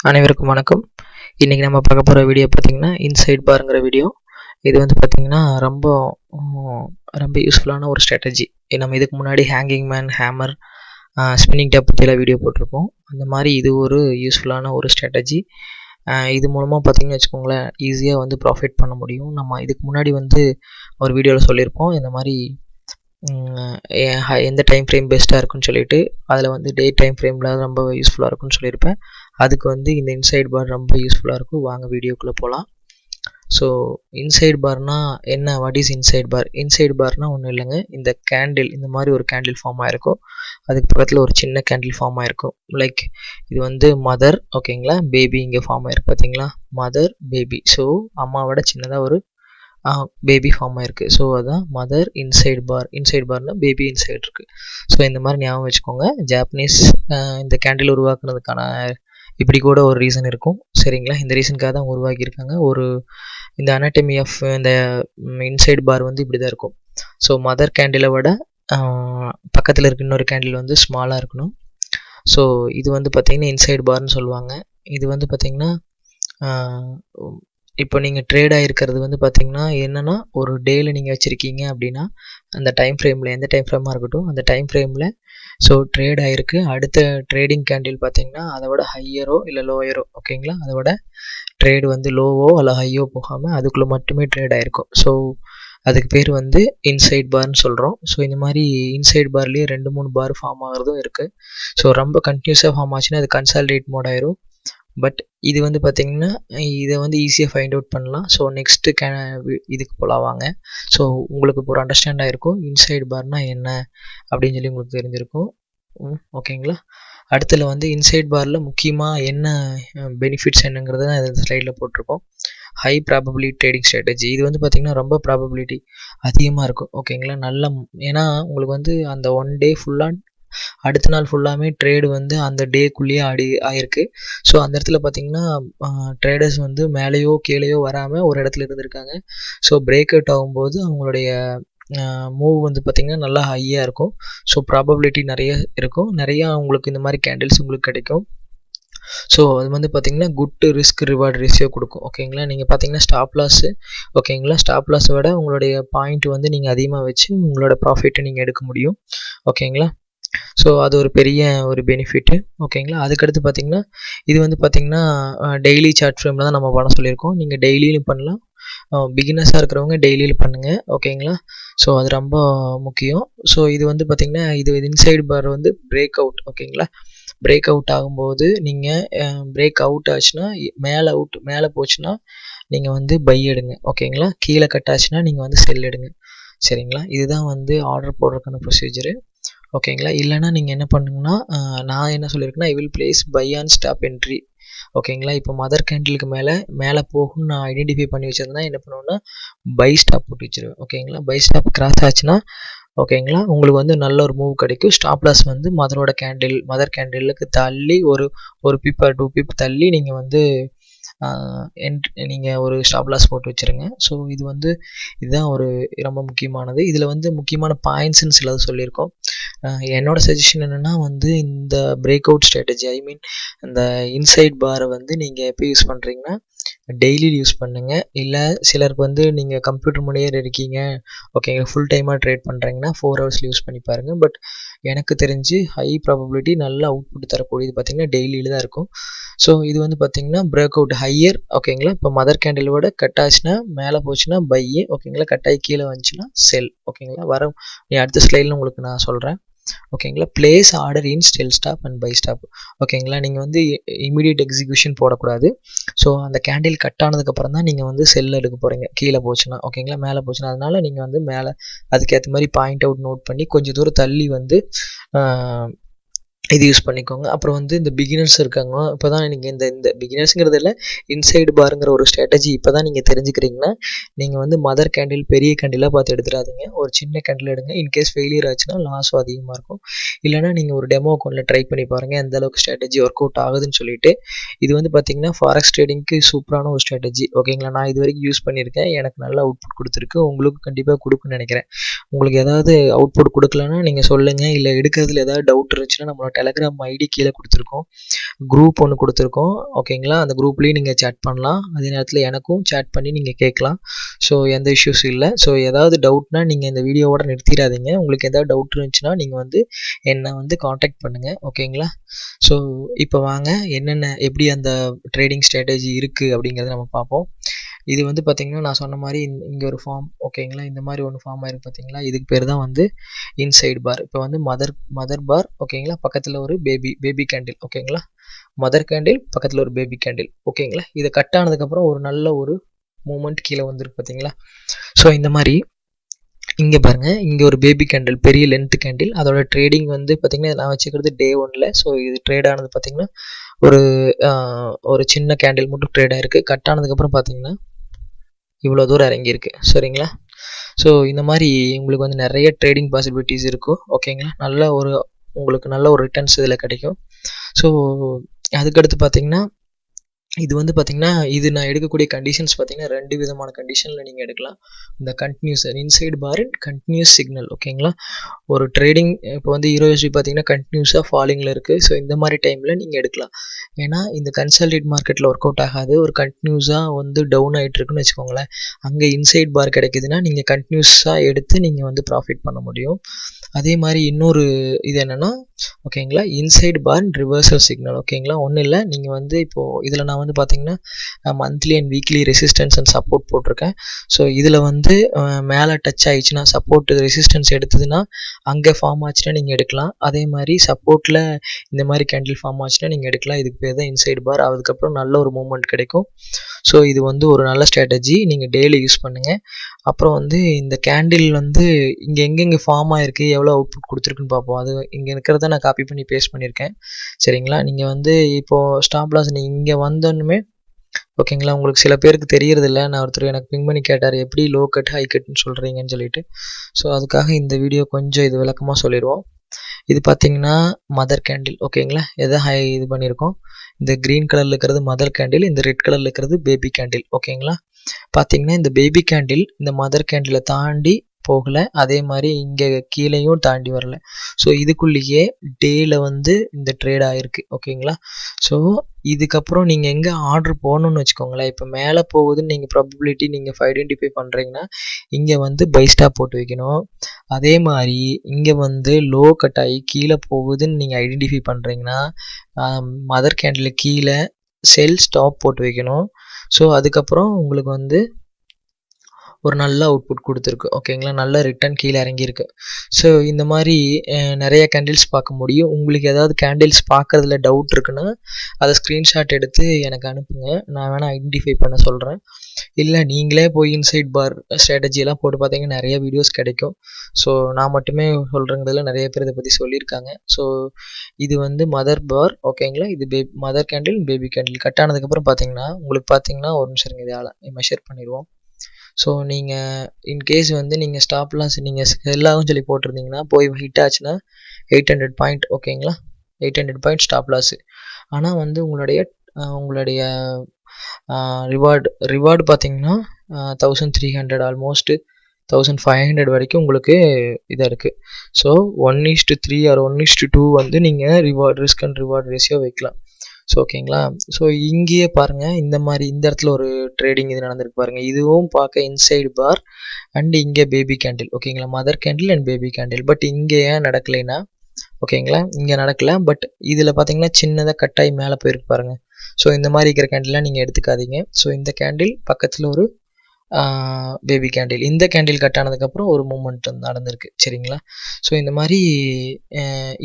அனைவருக்கும் வணக்கம். இன்றைக்கி நம்ம பார்க்க போகிற வீடியோ பார்த்திங்கன்னா இன்சைட் பார்ங்கிற வீடியோ. இது வந்து பார்த்திங்கன்னா ரொம்ப யூஸ்ஃபுல்லான ஒரு ஸ்ட்ராட்டஜி. நம்ம இதுக்கு முன்னாடி hanging man, hammer, spinning top பற்றியெல்லாம் வீடியோ போட்டிருப்போம். அந்த மாதிரி இது ஒரு யூஸ்ஃபுல்லான ஒரு ஸ்ட்ராட்டஜி. இது மூலமாக பார்த்திங்கன்னு வச்சுக்கோங்களேன், ஈஸியாக வந்து ப்ராஃபிட் பண்ண முடியும். நம்ம இதுக்கு முன்னாடி வந்து ஒரு வீடியோவில் சொல்லியிருப்போம், இந்த மாதிரி எந்த டைம் ஃப்ரேம் பெஸ்ட்டாக இருக்குன்னு சொல்லிட்டு, அதில் வந்து டே டைம் ஃப்ரேமில் ரொம்ப யூஸ்ஃபுல்லாக இருக்குன்னு சொல்லியிருப்பேன். அதுக்கு வந்து இந்த இன்சைட் பார் ரொம்ப யூஸ்ஃபுல்லாக இருக்கும். வாங்க வீடியோக்குள்ளே போகலாம். ஸோ இன்சைட் பார்னால் என்ன, what is inside bar? Inside பார்னால் ஒன்றும் இல்லைங்க, இந்த கேண்டில் இந்த மாதிரி ஒரு கேண்டில் ஃபார்ம் ஆகிருக்கும். அதுக்கு பக்கத்தில் ஒரு சின்ன கேண்டில் ஃபார்ம் ஆகிருக்கும். லைக் இது வந்து மதர், ஓகேங்களா, பேபி இங்கே ஃபார்ம் ஆகிருக்கு பார்த்தீங்களா, மதர் பேபி. ஸோ அம்மாவோட சின்னதாக ஒரு பேபி ஃபார்ம் ஆயிருக்கு. ஸோ அதான் mother inside bar. Inside பார்னால் baby inside இருக்குது. ஸோ இந்த மாதிரி ஞாபகம் வச்சுக்கோங்க. ஜாப்பனீஸ் இந்த கேண்டில் உருவாக்குனதுக்கான இப்படி கூட ஒரு ரீசன் இருக்கும், சரிங்களா. இந்த ரீசனுக்காக தான் உருவாக்கியிருக்காங்க. இந்த அனாட்டமி ஆஃப் இந்த இன்சைட் பார் வந்து இப்படி தான் இருக்கும். ஸோ மதர் கேண்டிலை விட பக்கத்தில் இருக்க இன்னொரு கேண்டில் வந்து ஸ்மாலாக இருக்கணும். ஸோ இது வந்து பார்த்திங்கன்னா இன்சைட் பார்னு சொல்லுவாங்க. இது வந்து பார்த்திங்கன்னா இப்போ நீங்கள் ட்ரேட் ஆகிருக்கிறது வந்து பார்த்திங்கன்னா என்னென்னா, ஒரு டேயில் நீங்கள் வச்சுருக்கீங்க அப்படின்னா, அந்த டைம் ஃப்ரேமில் எந்த டைம் ஃப்ரேமாக இருக்கட்டும், அந்த டைம் ஃப்ரேமில் ஸோ ட்ரேட் ஆகிருக்கு. அடுத்த ட்ரேடிங் கேண்டில் பார்த்திங்கன்னா அதோட ஹையரோ இல்லை லோயரோ, ஓகேங்களா, அதோட ட்ரேடு வந்து லோவோ அல்ல ஹையோ போகாமல் அதுக்குள்ளே மட்டுமே ட்ரேட் ஆகிருக்கும். ஸோ அதுக்கு பேர் வந்து இன்சைட் பார்னு சொல்கிறோம். ஸோ இந்த மாதிரி இன்சைட் பார்லேயே 2-3 பார் ஃபார்ம் ஆகிறதும் இருக்குது. ஸோ ரொம்ப கண்டினியூஸாக ஃபார்ம் ஆச்சுன்னா அது கன்சாலிடேட் மோட் ஆயிரும். பட் இது வந்து பார்த்திங்கன்னா இதை வந்து ஈஸியாக ஃபைண்ட் அவுட் பண்ணலாம். ஸோ நெக்ஸ்ட்டு இதுக்கு போகலாம் வாங்க. ஸோ உங்களுக்கு இப்போ ஒரு அண்டர்ஸ்டாண்ட் ஆகிருக்கும் இன்சைட் பார்னால் என்ன அப்படின்னு சொல்லி உங்களுக்கு தெரிஞ்சிருக்கும், ஓகேங்களா. அடுத்தது வந்து இன்சைட் பாரில் முக்கியமாக என்ன பெனிஃபிட்ஸ் என்னங்கிறத தான் இந்த ஸ்லைடில் போட்டிருக்கோம். High probability trading strategy. இது வந்து பார்த்திங்கன்னா ரொம்ப ப்ராபபிலிட்டி அதிகமாக இருக்கும், ஓகேங்களா. ஏன்னா உங்களுக்கு வந்து அந்த ஒன் டே ஃபுல்லாக அடுத்த நாள் ஃபுல்லாமே ட்ரேடு வந்து அந்த டேக்குள்ளேயே ஆயிருக்கு. ஸோ அந்த இடத்துல பார்த்திங்கன்னா ட்ரேடர்ஸ் வந்து மேலேயோ கீழேயோ வராமல் ஒரு இடத்துல இருந்திருக்காங்க. ஸோ பிரேக் அவுட் ஆகும்போது அவங்களுடைய மூவ் வந்து பார்த்திங்கன்னா நல்லா ஹையாக இருக்கும். ஸோ ப்ராபபிலிட்டி நிறைய இருக்கும். நிறையா உங்களுக்கு இந்த மாதிரி கேண்டில்ஸ் உங்களுக்கு கிடைக்கும். ஸோ அது வந்து பார்த்திங்கன்னா குட் ரிஸ்க் ரிவார்ட் ரேஷியோ கொடுக்கும், ஓகேங்களா. நீங்கள் பார்த்தீங்கன்னா ஸ்டாப் லாஸு, ஓகேங்களா, ஸ்டாப் லாஸை விட உங்களுடைய பாயிண்ட் வந்து நீங்கள் அதிகமாக வச்சு உங்களோட ப்ராஃபிட்டை நீங்கள் எடுக்க முடியும், ஓகேங்களா. ஸோ அது ஒரு பெரிய ஒரு பெனிஃபிட்டு, ஓகேங்களா. அதுக்கடுத்து பார்த்திங்கன்னா இது வந்து பார்த்திங்கன்னா டெய்லி சார்ட் ஃப்ரேமில் தான் நம்ம பண்ண சொல்லியிருக்கோம். நீங்கள் டெய்லியும் பண்ணலாம், பிகினர்ஸாக இருக்கிறவங்க டெய்லியும் பண்ணுங்கள், ஓகேங்களா. ஸோ அது ரொம்ப முக்கியம். ஸோ இது வந்து பார்த்திங்கன்னா இது இன்சைட் பார் வந்து பிரேக் அவுட், ஓகேங்களா. பிரேக் அவுட் ஆகும்போது நீங்கள் பிரேக் அவுட் ஆச்சுன்னா மேலே போச்சுன்னா நீங்கள் வந்து பை எடுங்க, ஓகேங்களா. கீழே கட் ஆச்சுன்னா நீங்கள் வந்து செல் எடுங்க, சரிங்களா. இதுதான் வந்து ஆர்டர் போடுறதுக்கான ப்ரொசீஜரு, ஓகேங்களா. இல்லைனா நீங்கள் என்ன பண்ணுங்கன்னா நான் என்ன சொல்லியிருக்கேன்னா I will place buy on stop entry, ஓகேங்களா. இப்போ மதர் கேண்டிலுக்கு மேலே போகும்னு நான் ஐடென்டிஃபை பண்ணி வச்சிருந்தேன்னா என்ன பண்ணுவேன்னா பை ஸ்டாப் போட்டு வச்சுருவேன், ஓகேங்களா. பை ஸ்டாப் கிராஸ் ஆச்சுன்னா, ஓகேங்களா, உங்களுக்கு வந்து நல்ல ஒரு மூவ் கிடைக்கும். ஸ்டாப் லாஸ் வந்து மதர் கேண்டிலுக்கு தள்ளி ஒரு பிப் 2 பிப் தள்ளி நீங்கள் வந்து நீங்கள் ஒரு ஸ்டாப் லாஸ் போட்டு வச்சுருங்க. ஸோ இதுதான் ஒரு ரொம்ப முக்கியமானது. இதில் வந்து முக்கியமான பாயிண்ட்ஸ்ன்னு சிலது சொல்லியிருக்கோம். என்னோட சஜஷன் என்னென்னா வந்து இந்த பிரேக் அவுட் ஸ்ட்ராட்டஜி, ஐ மீன் இந்த இன்சைட் பாரை வந்து நீங்கள் எப்போ யூஸ் பண்ணுறீங்கன்னா டெய்லி யூஸ் பண்ணுங்கள். இல்லை சிலருக்கு வந்து நீங்கள் கம்ப்யூட்டர் முனையே இருக்கீங்க, ஓகேங்க, ஃபுல் டைமாக ட்ரேட் பண்ணுறீங்கன்னா 4 ஹவர்ஸில் யூஸ் பண்ணி பாருங்கள். பட் எனக்கு தெரிஞ்சு ஹை ப்ராபபிலிட்டி நல்ல அவுட்புட் தரக்கூடியது பார்த்திங்கன்னா டெய்லியில் தான் இருக்கும். ஸோ இது வந்து பார்த்திங்கன்னா பிரேக் அவுட் ஹையர், ஓகேங்களா. இப்போ மதர் கேண்டிலோட கட் ஆச்சுன்னா மேலே போச்சுன்னா பை, ஓகேங்களா. கட் ஆகி கீழே வந்துச்சுன்னா செல், ஓகேங்களா. நீ அடுத்த ஸ்லைடில் உங்களுக்கு நான் சொல்கிறேன், ஓகேங்களா. Place order in sell stop and buy stop, ஓகேங்களா. நீங்கள் வந்து இமீடியட் எக்ஸிக்யூஷன் போடக்கூடாது. ஸோ அந்த கேண்டில் கட் ஆனதுக்கப்புறம் தான் நீங்கள் வந்து செல் எடுக்க போகிறீங்க, கீழே போச்சுன்னா, ஓகேங்களா. மேலே போச்சுன்னா அதனால் நீங்கள் வந்து மேலே அதுக்கேற்ற மாதிரி பாயிண்ட் அவுட் நோட் பண்ணி கொஞ்சம் தூரம் தள்ளி வந்து இது யூஸ் பண்ணிக்கோங்க. அப்புறம் வந்து இந்த பிகினர்ஸ் இருக்காங்க, இப்போ தான் நீங்கள் இந்த பிகினர்ஸுங்கிறது இல்லை, இன்சைடு பாருங்கிற ஒரு ஸ்ட்ராட்டஜி இப்போ தான் நீங்கள் தெரிஞ்சுக்கிறீங்கன்னா நீங்கள் வந்து மதர் கேண்டில் பெரிய கேண்டிலாக பார்த்து எடுத்துடாதீங்க, ஒரு சின்ன கேண்டில் எடுங்க. இன்கேஸ் ஃபெயிலியர் ஆச்சுன்னா லாஸும் அதிகமாக இருக்கும். இல்லைனா நீங்கள் ஒரு டெமோ அக்கௌண்ட்டில் ட்ரை பண்ணி பாருங்கள் எந்த அளவுக்கு ஸ்ட்ராட்டஜி ஒர்க் அவுட் ஆகுதுன்னு சொல்லிட்டு. இது வந்து பார்த்திங்கன்னா ஃபாரெக்ஸ் ட்ரேடிங்க்கு சூப்பரான ஒரு ஸ்ட்ராட்டஜி, ஓகேங்களா. நான் இது வரைக்கும் யூஸ் பண்ணியிருக்கேன், எனக்கு நல்ல அவுட்புட் கொடுத்துருக்கு. உங்களுக்கு கண்டிப்பாக கொடுக்குன்னு நினைக்கிறேன். உங்களுக்கு ஏதாவது அவுட்புட் கொடுக்கலன்னா நீங்கள் சொல்லுங்கள், இல்லை எடுக்கிறதுல ஏதாவது டவுட் இருந்துச்சுன்னா நம்மளோட டெலகிராம் ஐடி கீழே கொடுத்துருக்கோம், குரூப் ஒன்று கொடுத்துருக்கோம். ஓகேங்களா, அந்த குரூப்லேயும் நீங்கள் சேட் பண்ணலாம். அதே நேரத்தில் எனக்கும் சேட் பண்ணி நீங்கள் கேட்கலாம். ஸோ எந்த இஷ்யூஸும் இல்லை. ஸோ ஏதாவது டவுட்னா நீங்கள் இந்த வீடியோவோட நிறுத்திடாதீங்க. உங்களுக்கு ஏதாவது டவுட் இருந்துச்சுன்னா நீங்கள் வந்து என்னை வந்து காண்டாக்ட் பண்ணுங்கள். ஓகேங்களா. ஸோ இப்போ வாங்க என்னென்ன எப்படி அந்த ட்ரேடிங் ஸ்ட்ராட்டஜி இருக்குது அப்படிங்கிறத நம்ம பார்ப்போம். இது வந்து பார்த்திங்கன்னா நான் சொன்ன மாதிரி இங்கே ஒரு ஃபார்ம், ஓகேங்களா, இந்த மாதிரி ஒன்று ஃபார்ம் ஆயிருக்கு பார்த்தீங்களா, இதுக்கு பேர் தான் வந்து இன்சைட் பார். இப்போ வந்து மதர் பார், ஓகேங்களா, பக்கத்தில் ஒரு பேபி கேண்டில், ஓகேங்களா, மதர் கேண்டில் பக்கத்தில் ஒரு பேபி கேண்டில், ஓகேங்களா. இதை கட் ஆனதுக்கப்புறம் ஒரு நல்ல ஒரு மூமெண்ட் கீழே வந்துருக்கு பார்த்தீங்களா. ஸோ இந்த மாதிரி இங்கே பாருங்கள், இங்கே ஒரு பேபி கேண்டில், பெரிய லென்த் கேண்டில். அதோட ட்ரேடிங் வந்து பார்த்திங்கன்னா நான் வச்சுக்கிறது டே 1ல். ஸோ இது ட்ரேட் ஆனது பார்த்திங்கன்னா ஒரு சின்ன கேண்டில் மட்டும் ட்ரேட் ஆகிருக்கு. கட் ஆனதுக்கப்புறம் பார்த்திங்கன்னா இவ்வளோ தூரம் இறங்கியிருக்கு. சரிங்களா. ஸோ இந்த மாதிரி உங்களுக்கு வந்து நிறைய ட்ரேடிங் பாசிபிலிட்டிஸ் இருக்கும். ஓகேங்களா, உங்களுக்கு நல்ல ஒரு ரிட்டர்ன்ஸ் இதில் கிடைக்கும். ஸோ அதுக்கடுத்து பார்த்திங்கன்னா இது வந்து பார்த்திங்கன்னா இது நான் எடுக்கக்கூடிய கண்டிஷன்ஸ் பார்த்திங்கன்னா 2 விதமான கண்டிஷனில் நீங்கள் எடுக்கலாம். இந்த continuous inside bar and continuous signal, ஓகேங்களா. ஒரு ட்ரேடிங் இப்போ வந்து யூஎஸ்டி பார்த்திங்கன்னா கண்டினியூஸாக ஃபாலிங்கில் இருக்குது. ஸோ இந்த மாதிரி டைமில் நீங்கள் எடுக்கலாம். ஏன்னா இந்த கன்சாலிடேட் மார்க்கெட்டில் ஒர்க் அவுட் ஆகாது. ஒரு கண்டினியூஸாக வந்து டவுன் ஆகிட்டு இருக்குன்னு வச்சுக்கோங்களேன். அங்கே இன்சைட் பார் கிடைக்குதுன்னா நீங்கள் கண்டினியூஸாக எடுத்து நீங்கள் வந்து ப்ராஃபிட் பண்ண முடியும். அதே மாதிரி இன்னொரு இது என்னென்னா, ஓகேங்களா, இன்சைட் பார் ரிவர்சல் சிக்னல், ஓகேங்களா. ஒன்றும் இல்லை, நீங்கள் வந்து இப்போது இதில் நான் வந்து பார்த்தீங்கன்னா monthly and weekly resistance and support போட்டிருக்கேன். ஸோ இதில் வந்து மேலே டச் ஆகிடுச்சுன்னா, சப்போர்ட் ரெசிஸ்டன்ஸ் எடுத்ததுன்னா அங்கே ஃபார்ம் ஆச்சுன்னா நீங்கள் எடுக்கலாம். அதே மாதிரி சப்போர்ட்டில் இந்த மாதிரி கேண்டில் ஃபார்ம் ஆச்சுன்னா நீங்கள் எடுக்கலாம். இதுக்கு பேர் தான் இன்சைட் பார். அதுக்கப்புறம் நல்ல ஒரு மூவ்மெண்ட் கிடைக்கும். ஸோ இது வந்து ஒரு நல்ல ஸ்ட்ராட்டஜி, நீங்கள் டெய்லி யூஸ் பண்ணுங்கள். அப்புறம் வந்து இந்த கேண்டில் வந்து இங்கே எங்கெங்கே ஃபார்ம் ஆகிருக்கு, எவ்வளோ அவுட்புட் கொடுத்துருக்குன்னு பார்ப்போம். அது இங்கே இருக்கிறத நான் காப்பி பண்ணி பேஸ்ட் பண்ணியிருக்கேன். சரிங்களா. நீங்கள் வந்து இப்போது ஸ்டாப் லாஸ் நீங்கள் இங்கே வந்தோன்னுமே, ஓகேங்களா, உங்களுக்கு சில பேருக்கு தெரியறதில்ல. நான் ஒருத்தர் எனக்கு பிங் பண்ணி கேட்டார், எப்படி லோ கட் ஹை கட்னு சொல்கிறீங்கன்னு சொல்லிட்டு. ஸோ அதுக்காக இந்த வீடியோ கொஞ்சம் இது விளக்கமாக சொல்லிடுவோம். இது பார்த்தீங்கன்னா மதர் கேண்டில், ஓகேங்களா. எதை இது பண்ணியிருக்கோம், இந்த க்ரீன் கலரில் இருக்கிறது மதர் கேண்டில், இந்த ரெட் கலரில் இருக்கிறது பேபி கேண்டில், ஓகேங்களா. பார்த்தீங்கன்னா இந்த பேபி கேண்டில் இந்த மதர் கேண்டிலை தாண்டி போகலை, அதே மாதிரி இங்கே கீழேயும் தாண்டி வரல. ஸோ இதுக்குள்ளேயே டேயில் வந்து இந்த ட்ரேட் ஆகிருக்கு, ஓகேங்களா. ஸோ இதுக்கப்புறம் நீங்கள் எங்கே ஆர்டர் போகணுன்னு வச்சுக்கோங்களேன். இப்போ மேலே போகுதுன்னு நீங்கள் ப்ராபபிலிட்டி நீங்கள் ஐடென்டிஃபை பண்ணுறீங்கன்னா இங்கே வந்து பை ஸ்டாப் போட்டு வைக்கணும். அதே மாதிரி இங்கே வந்து லோ கட் ஆகி கீழே போகுதுன்னு நீங்கள் ஐடென்டிஃபை பண்ணுறீங்கன்னா மதர் கேண்டில் கீழே செல் ஸ்டாப் போட்டு வைக்கணும். ஸோ அதுக்கப்புறம் உங்களுக்கு வந்து ஒரு நல்ல அவுட்புட் கொடுத்துருக்கு, ஓகேங்களா. நல்ல ரிட்டர்ன் கீழே இறங்கியிருக்கு. ஸோ இந்த மாதிரி நிறைய கேண்டில்ஸ் பார்க்க முடியும். உங்களுக்கு ஏதாவது கேண்டில்ஸ் பார்க்குறதுல டவுட் இருக்குன்னா அதை ஸ்க்ரீன்ஷாட் எடுத்து எனக்கு அனுப்புங்க, நான் வேணால் ஐடென்டிஃபை பண்ண சொல்கிறேன். இல்லை நீங்களே போய் இன்சைட் பார் ஸ்ட்ராட்டஜியெல்லாம் போட்டு பார்த்தீங்கன்னா நிறைய வீடியோஸ் கிடைக்கும். ஸோ நான் மட்டுமே சொல்கிறதுல நிறைய பேர் இதை பற்றி சொல்லியிருக்காங்க. ஸோ இது வந்து மதர் பார், ஓகேங்களா. இது mother candle, baby candle cut ஆனதுக்கப்புறம் பார்த்தீங்கன்னா உங்களுக்கு பார்த்தீங்கன்னா ஒரு நிமிஷம் இருங்க, இதை மெஷர் பண்ணிடுவோம். ஸோ நீங்கள் இன்கேஸ் வந்து நீங்கள் ஸ்டாப் லாஸ் நீங்கள் செல்லாகும் சொல்லி போட்டிருந்தீங்கன்னா போய் ஹிட் ஆச்சுன்னா 800 பாயிண்ட், ஓகேங்களா. 800 பாயிண்ட் ஸ்டாப் லாஸு. ஆனால் வந்து உங்களுடைய ரிவார்டு பார்த்தீங்கன்னா 1300 ஆல்மோஸ்ட் 1500 வரைக்கும் உங்களுக்கு இதாக இருக்குது. ஸோ 1:3 ஆர் 1:2 வந்து நீங்கள் ரிஸ்க் அண்ட் ரிவார்டு ரேஷியோ வைக்கலாம். ஸோ ஓகேங்களா. ஸோ இங்கேயே பாருங்கள், இந்த இடத்துல ஒரு ட்ரேடிங் இது நடந்திருக்கு பாருங்கள். இதுவும் பார்க்க இன்சைடு பார் அண்ட் இங்கே பேபி கேண்டில், ஓகேங்களா. Mother candle and baby candle. But இங்கே ஏன் நடக்கலைன்னா, ஓகேங்களா, இங்கே நடக்கலை. பட் இதில் பார்த்தீங்கன்னா சின்னதாக கட்டாயி மேலே போயிருக்கு பாருங்கள். ஸோ இந்த மாதிரி இருக்கிற கேண்டில்லாம் நீங்கள் எடுத்துக்காதீங்க. ஸோ இந்த கேண்டில் பக்கத்தில் ஒரு பேபி கேண்டில், இந்த கேண்டில் கட் ஆனதுக்கப்புறம் ஒரு மூமெண்ட் நடந்திருக்கு, சரிங்களா. ஸோ இந்த மாதிரி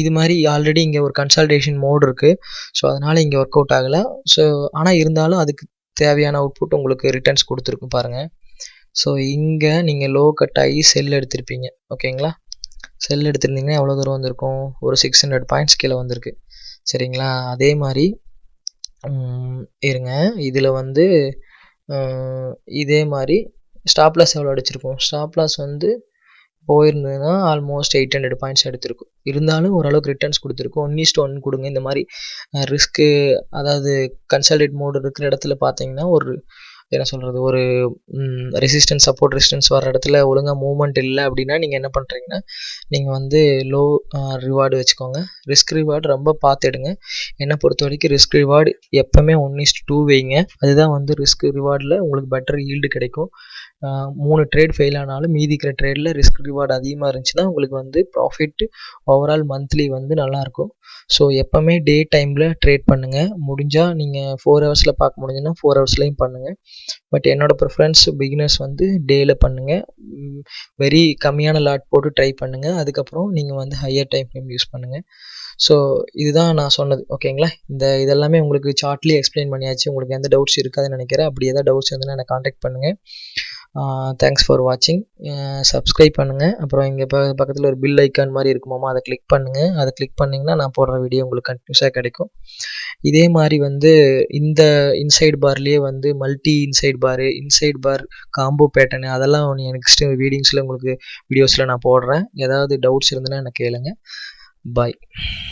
இது மாதிரி ஆல்ரெடி இங்கே ஒரு கன்சால்டேஷன் மோட் இருக்குது. ஸோ அதனால் இங்கே ஒர்க் அவுட் ஆகலை. ஸோ ஆனால் இருந்தாலும் அதுக்கு தேவையான அவுட்புட் உங்களுக்கு ரிட்டர்ன்ஸ் கொடுத்துருக்கும் பாருங்கள். ஸோ இங்கே நீங்கள் லோ கட் ஆகி செல் எடுத்திருப்பீங்க, ஓகேங்களா. செல் எடுத்திருந்தீங்கன்னா எவ்வளோ தூரம் வந்திருக்கும், ஒரு 600 பாயிண்ட்ஸ் கீழே வந்திருக்கு, சரிங்களா. அதே மாதிரி இருங்க, இதில் வந்து இதே மாதிரி ஸ்டாப் லாஸ் எவ்வளோ அடிச்சிருக்கும், ஸ்டாப் லாஸ் வந்து போயிருந்ததுன்னா ஆல்மோஸ்ட் 800 பாயிண்ட்ஸ் எடுத்திருக்கும். இருந்தாலும் ஓரளவுக்கு ரிட்டர்ன்ஸ் கொடுத்துருக்கும். 1:1 கொடுங்க. இந்த மாதிரி ரிஸ்க்கு, அதாவது கன்சால்டேட் மோடு இருக்கிற இடத்துல பார்த்தீங்கன்னா ஒரு என்ன சொல்கிறது, ஒரு ரெசிஸ்டன்ஸ் சப்போர்ட் ரெசிஸ்டன்ஸ் வர இடத்துல ஒழுங்காக மூவ்மெண்ட் இல்லை அப்படின்னா நீங்கள் என்ன பண்ணுறீங்கன்னா, நீங்கள் வந்து லோ ரிவார்டு வச்சுக்கோங்க. ரிஸ்க் ரிவார்டு ரொம்ப பார்த்து எடுங்க. என்னை பொறுத்த வரைக்கும் ரிஸ்க் ரிவார்டு எப்போவுமே 1:2 வைங்க. அதுதான் வந்து ரிஸ்க் ரிவார்டில் உங்களுக்கு பெட்டர் ஈல்டு கிடைக்கும். 3 ட்ரேட் ஃபெயில் ஆனாலும் மீதி இருக்கிற ட்ரேடில் ரிஸ்க் ரிவார்டு அதிகமாக இருந்துச்சுன்னா உங்களுக்கு வந்து ப்ராஃபிட் ஓவரால் மந்த்லி வந்து நல்லாயிருக்கும். ஸோ எப்போவுமே டே டைமில் ட்ரேட் பண்ணுங்கள். முடிஞ்சால் நீங்கள் 4 ஹவர்ஸில் பார்க்க முடிஞ்சுன்னா 4 ஹவர்ஸ்லையும் பண்ணுங்கள். பட் என்னோடய ப்ரிஃபரன்ஸ் பிகினர்ஸ் வந்து டேயில் பண்ணுங்கள். வெரி கம்மியான லாட் போட்டு ட்ரை பண்ணுங்கள். அதுக்கப்புறம் நீங்கள் வந்து ஹையர் டைம் ஃப்ரேம் யூஸ் பண்ணுங்கள். ஸோ இதுதான் நான் சொன்னது. ஓகேங்களா? இதெல்லாமே உங்களுக்கு சார்ட்லேயே எக்ஸ்பிளைன் பண்ணியாச்சு. உங்களுக்கு எந்த டவுட்ஸ் இருக்காதுன்னு நினைக்கிறேன். அப்படி எதாவது டவுட்ஸ் இருந்ததுன்னா என்னை காண்டாக்ட் பண்ணுங்கள். தேங்க்ஸ் ஃபார் வாட்சிங். சப்ஸ்கிரைப் பண்ணுங்கள். அப்புறம் இங்கே பக்கத்தில் ஒரு பில் ஐக்கான் மாதிரி இருக்குமாமா, அதை கிளிக் பண்ணுங்கள். அதை கிளிக் பண்ணிங்கன்னா நான் போடுற வீடியோ உங்களுக்கு கண்டினியூஸாக கிடைக்கும். இதே மாதிரி வந்து இந்த இன்சைட் பார்லேயே வந்து மல்டி இன்சைட் பார் காம்போ பேட்டர்னு அதெல்லாம் நெக்ஸ்ட் வீடியோஸில் நான் போடுறேன். ஏதாவது டவுட்ஸ் இருந்ததுன்னா எனக்கு கேளுங்க. பாய்.